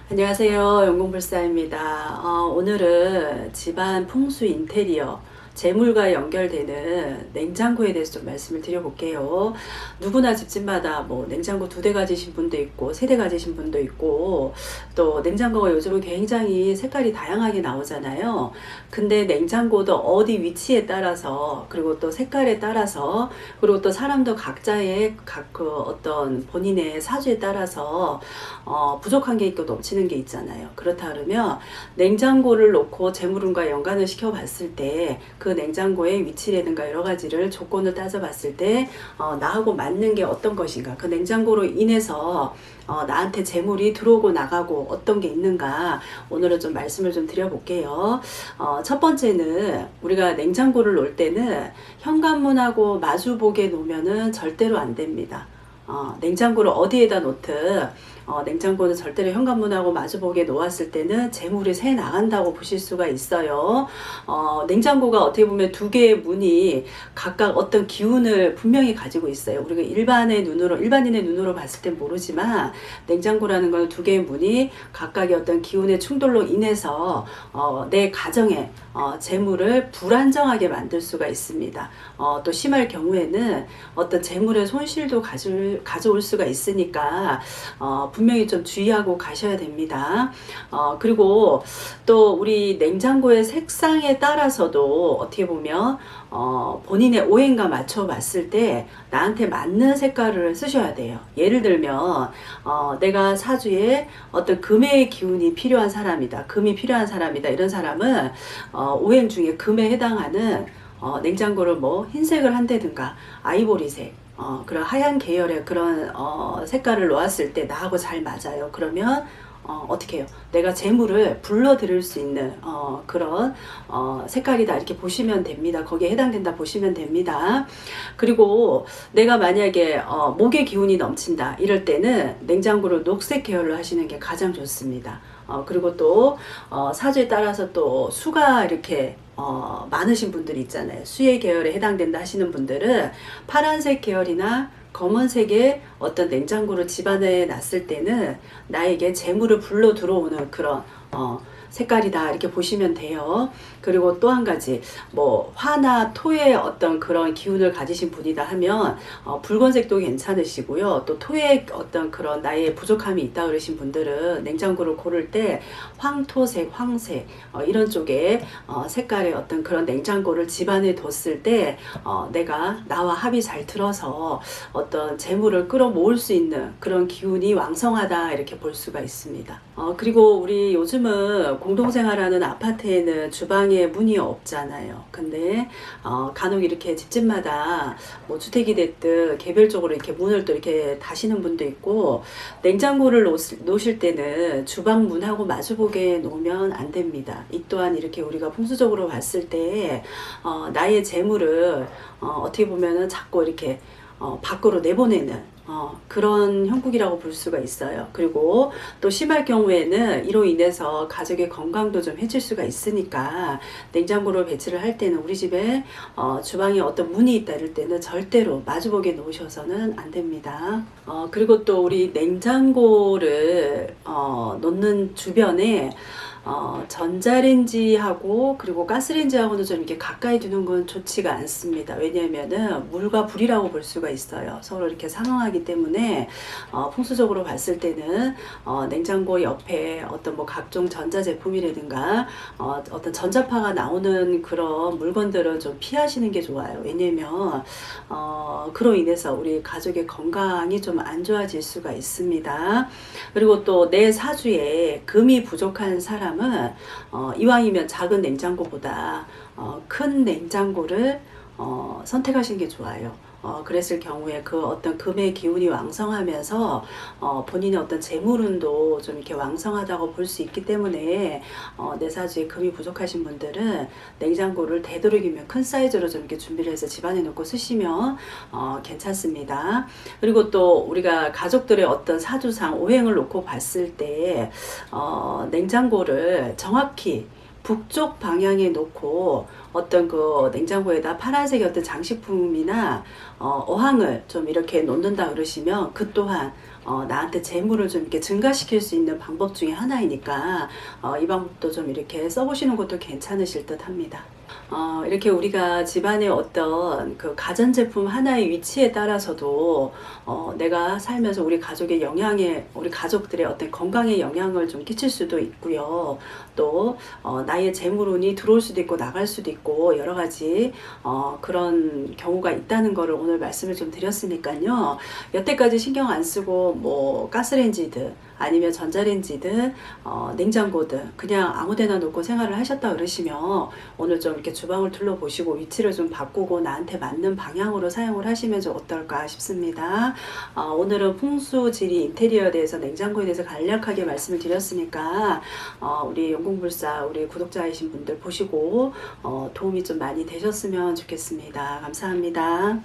안녕하세요. 영공불사입니다. 오늘은 집안 풍수 인테리어, 재물과 연결되는 냉장고에 대해서 좀 말씀을 드려볼게요. 누구나 집집마다 뭐 냉장고 2대 가지신 분도 있고 3대 가지신 분도 있고 또 냉장고가 요즘은 굉장히 색깔이 다양하게 나오잖아요. 근데 냉장고도 어디 위치에 따라서 그리고 또 색깔에 따라서 그리고 또 사람도 각자의 각 그 어떤 본인의 사주에 따라서 부족한 게 있고 넘치는 게 있잖아요. 그렇다 그러면 냉장고를 놓고 재물운과 연관을 시켜 봤을 때 그 냉장고의 위치라든가 여러 가지를 조건을 따져 봤을 때 나하고 맞는 게 어떤 것인가, 그 냉장고로 인해서 나한테 재물이 들어오고 나가고 어떤 게 있는가, 오늘은 좀 말씀을 좀 드려볼게요. 첫 번째는 우리가 냉장고를 놓을 때는 현관문하고 마주보게 놓으면은 절대로 안 됩니다. 냉장고를 어디에다 놓든 냉장고는 절대로 현관문하고 마주보게 놓았을 때는 재물이 새 나간다고 보실 수가 있어요. 냉장고가 어떻게 보면 2개의 문이 각각 어떤 기운을 분명히 가지고 있어요. 우리가 일반인의 눈으로 봤을 땐 모르지만 냉장고라는 건 2개의 문이 각각의 어떤 기운의 충돌로 인해서 내 가정에 재물을 불안정하게 만들 수가 있습니다. 또 심할 경우에는 어떤 재물의 손실도 가져올 수가 있으니까 분명히 좀 주의하고 가셔야 됩니다. 그리고 또 우리 냉장고의 색상에 따라서도 어떻게 보면 본인의 오행과 맞춰 봤을 때 나한테 맞는 색깔을 쓰셔야 돼요. 예를 들면 내가 사주에 어떤 금의 기운이 필요한 사람이다, 금이 필요한 사람이다, 이런 사람은 오행 중에 금에 해당하는 냉장고를 뭐 흰색을 한다든가 아이보리색, 그런 하얀 계열의 그런 색깔을 놓았을 때 나하고 잘 맞아요. 그러면 어떻게 해요? 내가 재물을 불러들일 수 있는 그런 색깔이다, 이렇게 보시면 됩니다. 거기에 해당된다 보시면 됩니다. 그리고 내가 만약에 목의 기운이 넘친다 이럴 때는 냉장고를 녹색 계열로 하시는 게 가장 좋습니다. 그리고 또 사주에 따라서 또 수가 이렇게 많으신 분들이 있잖아요. 수의 계열에 해당된다 하시는 분들은 파란색 계열이나 검은색의 어떤 냉장고를 집안에 놨을 때는 나에게 재물을 불러 들어오는 그런 색깔이다, 이렇게 보시면 돼요. 그리고 또 한 가지, 뭐 화나 토의 어떤 그런 기운을 가지신 분이다 하면 붉은색도 괜찮으시고요. 또 토의 어떤 그런 나의 부족함이 있다 그러신 분들은 냉장고를 고를 때 황토색, 황색 이런 쪽에 색깔의 어떤 그런 냉장고를 집안에 뒀을 때 내가 나와 합이 잘 들어서 어떤 재물을 끌어모을 수 있는 그런 기운이 왕성하다, 이렇게 볼 수가 있습니다. 그리고 우리 요즘은 공동생활하는 아파트에는 주방에 문이 없잖아요. 근데 간혹 이렇게 집집마다 뭐 주택이 됐든 개별적으로 이렇게 문을 또 이렇게 다시는 분도 있고, 냉장고를 놓으실 때는 주방 문하고 마주보게 놓으면 안 됩니다. 이 또한 이렇게 우리가 풍수적으로 봤을 때 나의 재물을 어떻게 보면은 자꾸 이렇게 밖으로 내보내는 그런 형국이라고 볼 수가 있어요. 그리고 또 심할 경우에는 이로 인해서 가족의 건강도 좀 해칠 수가 있으니까 냉장고를 배치를 할 때는 우리 집에 주방에 어떤 문이 있다 이럴 때는 절대로 마주보게 놓으셔서는 안 됩니다. 그리고 또 우리 냉장고를 놓는 주변에 전자레인지하고 그리고 가스레인지하고는 좀 이렇게 가까이 두는 건 좋지가 않습니다. 왜냐하면은 물과 불이라고 볼 수가 있어요. 서로 이렇게 상응하기 때문에 풍수적으로 봤을 때는 냉장고 옆에 어떤 뭐 각종 전자제품이라든가 어떤 전자파가 나오는 그런 물건들은 좀 피하시는 게 좋아요. 왜냐면 그로 인해서 우리 가족의 건강이 좀 안 좋아질 수가 있습니다. 그리고 또 내 사주에 금이 부족한 사람은 이왕이면 작은 냉장고보다 큰 냉장고를 선택하시는 게 좋아요. 그랬을 경우에 그 어떤 금의 기운이 왕성하면서 본인의 어떤 재물운도 좀 이렇게 왕성하다고 볼 수 있기 때문에 내 사주에 금이 부족하신 분들은 냉장고를 되도록이면 큰 사이즈로 좀 이렇게 준비를 해서 집안에 놓고 쓰시면 괜찮습니다. 그리고 또 우리가 가족들의 어떤 사주상 오행을 놓고 봤을 때 냉장고를 정확히 북쪽 방향에 놓고 어떤 그 냉장고에다 파란색의 어떤 장식품이나 어항을 좀 이렇게 놓는다 그러시면 그 또한 나한테 재물을 좀 이렇게 증가시킬 수 있는 방법 중에 하나이니까 이 방법도 좀 이렇게 써보시는 것도 괜찮으실 듯 합니다. 이렇게 우리가 집안의 어떤 그 가전제품 하나의 위치에 따라서도 내가 살면서 우리 가족의 영향에, 우리 가족들의 어떤 건강에 영향을 좀 끼칠 수도 있고요. 또 나의 재물운이 들어올 수도 있고 나갈 수도 있고 여러 가지 그런 경우가 있다는 거를 오늘 말씀을 좀 드렸으니까요. 여태까지 신경 안 쓰고 뭐 가스레인지든 아니면 전자레인지든 냉장고든 그냥 아무데나 놓고 생활을 하셨다 그러시면 오늘 좀 이렇게 주방을 둘러보시고 위치를 좀 바꾸고 나한테 맞는 방향으로 사용을 하시면 좀 어떨까 싶습니다. 오늘은 풍수지리 인테리어에 대해서 냉장고에 대해서 간략하게 말씀을 드렸으니까 우리 영공불사 우리 구독자이신 분들 보시고 도움이 좀 많이 되셨으면 좋겠습니다. 감사합니다.